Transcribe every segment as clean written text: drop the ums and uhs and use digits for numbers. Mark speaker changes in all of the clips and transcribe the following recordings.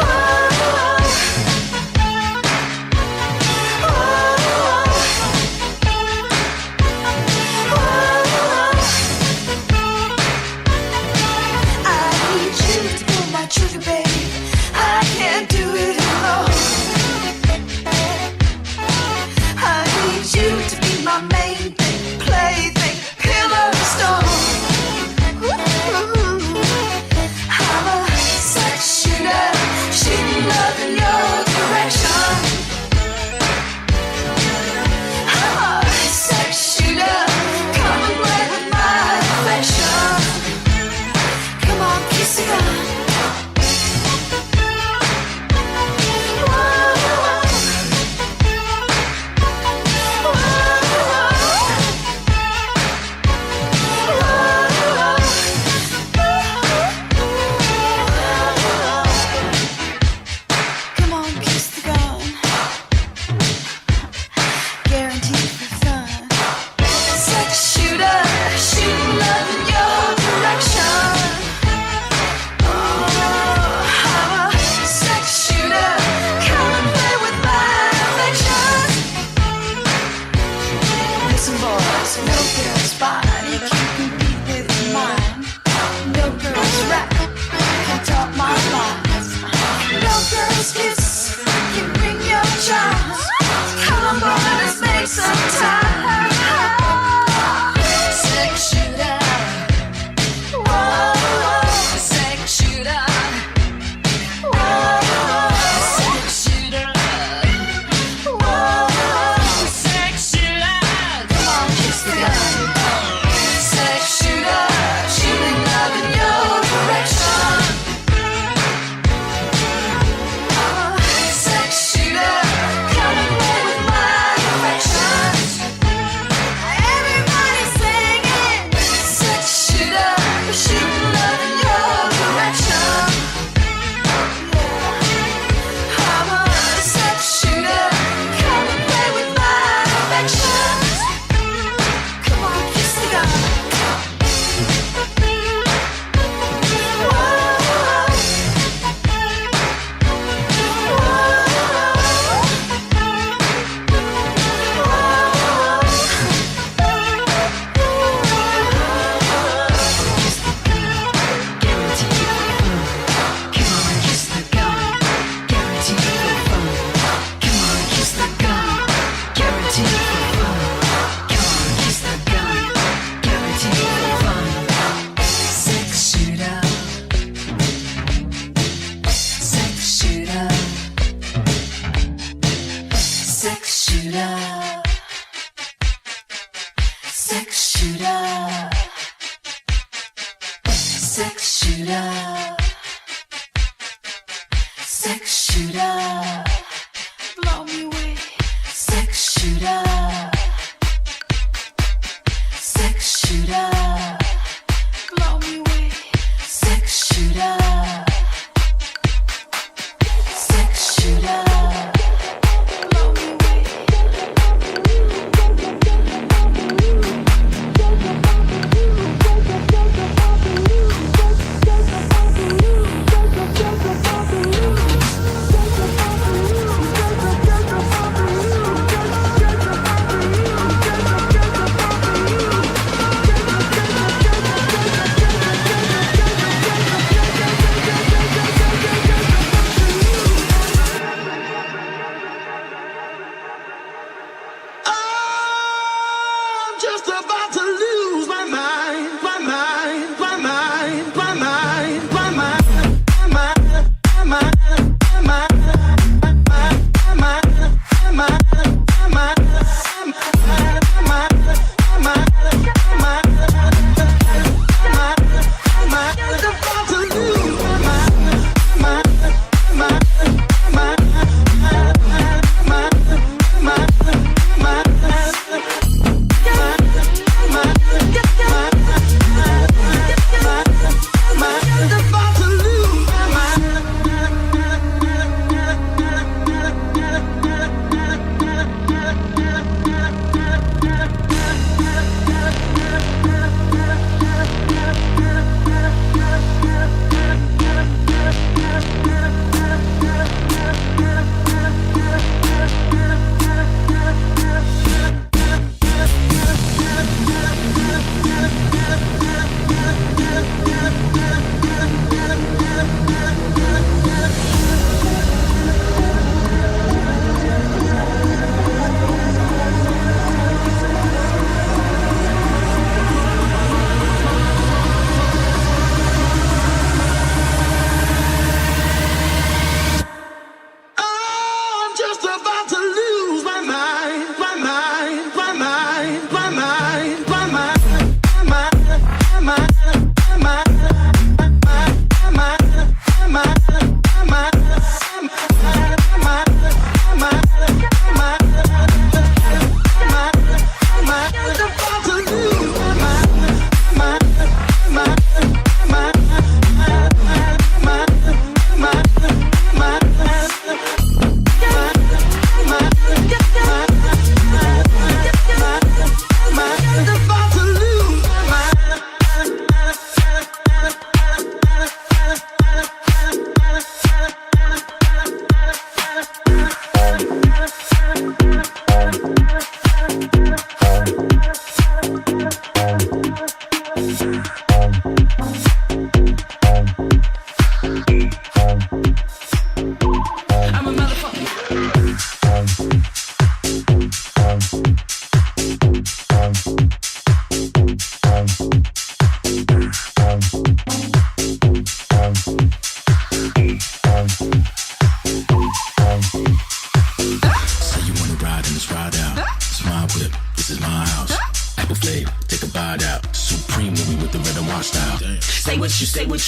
Speaker 1: Oh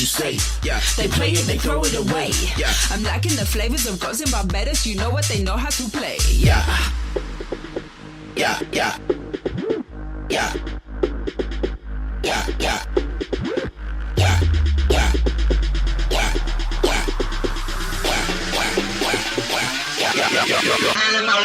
Speaker 1: You say, yeah. They play it, they throw it away. Yeah. I'm liking the flavors of Ghosts and Barbados. You know what? They know how to play. Yeah. Yeah, yeah. Yeah. Yeah, yeah. Yeah, yeah. Yeah, yeah. Yeah. Animal.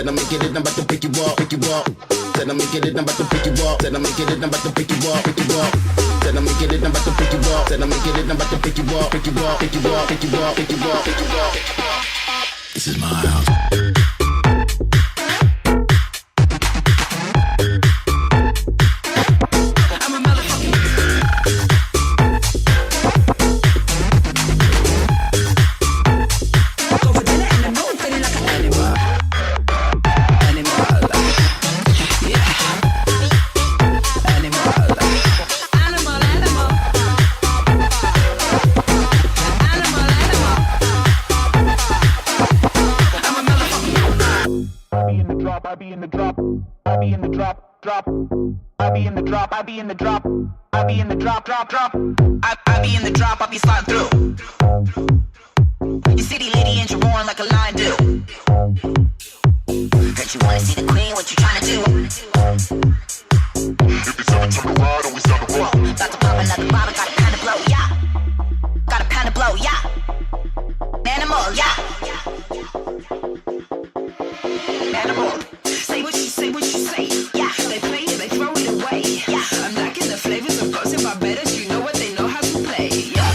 Speaker 2: Said I'm making it, I'm about to pick you up, pick you up. Said I'm making it, I'm about to pick you up. Said I'm making it, I'm about to pick you up, pick you up. Said I'm making it, I'm about to pick you up. Said I'm making it, I'm about to pick you up, pick you up, pick you up, pick you up, pick you up, pick you up, pick you up. This is my house.
Speaker 3: drop. I be in the drop, I be in the drop. I be in the drop, drop, drop.
Speaker 1: I be in the drop, I be sliding through. Your city lady and you're roaring like a lion do. Heard you wanna see the queen, what you tryna do?
Speaker 4: If it's ever time to ride, always down to roll.
Speaker 1: About to pop another bottle, got a pound to blow, yeah. Got a pound to blow, yeah. Animal, yeah. Animal. Say what you say, yeah. They play it, they throw it away, yeah. I'm liking the flavors of gossip, I bet us you know what they know how to play, yeah.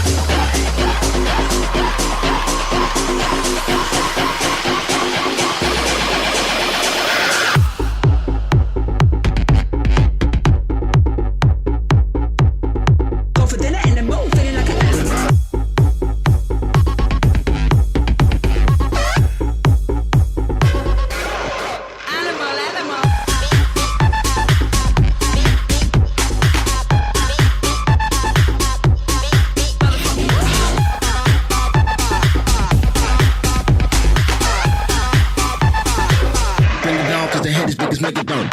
Speaker 1: Go for dinner in the mood, feeling like an animal.
Speaker 2: Bring it down, cause the head is big as Megadon.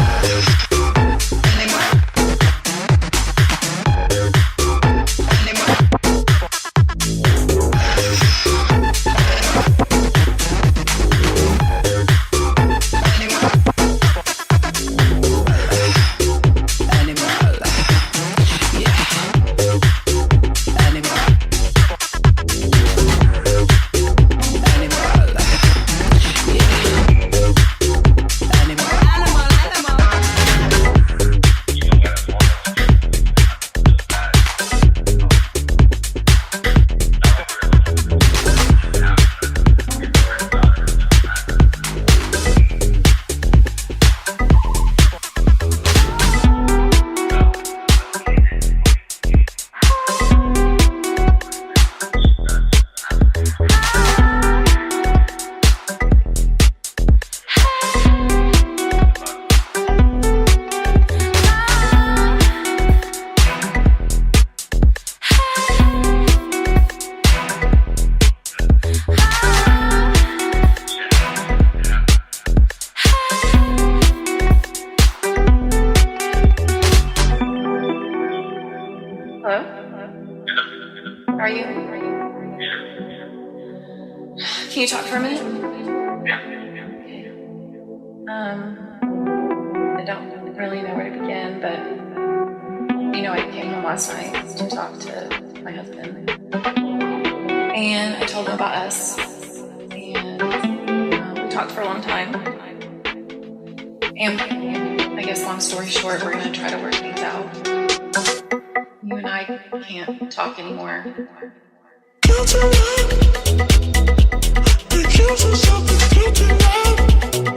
Speaker 5: Hello? Are you? Can you talk for a minute? I don't really know where to begin, but I came home last night to talk to my husband, and I told him about us, and we talked for a long time, and I guess long story short, we're gonna try to work things out. You and I can't talk anymore.
Speaker 4: Guilty love, we kill for something guilty love.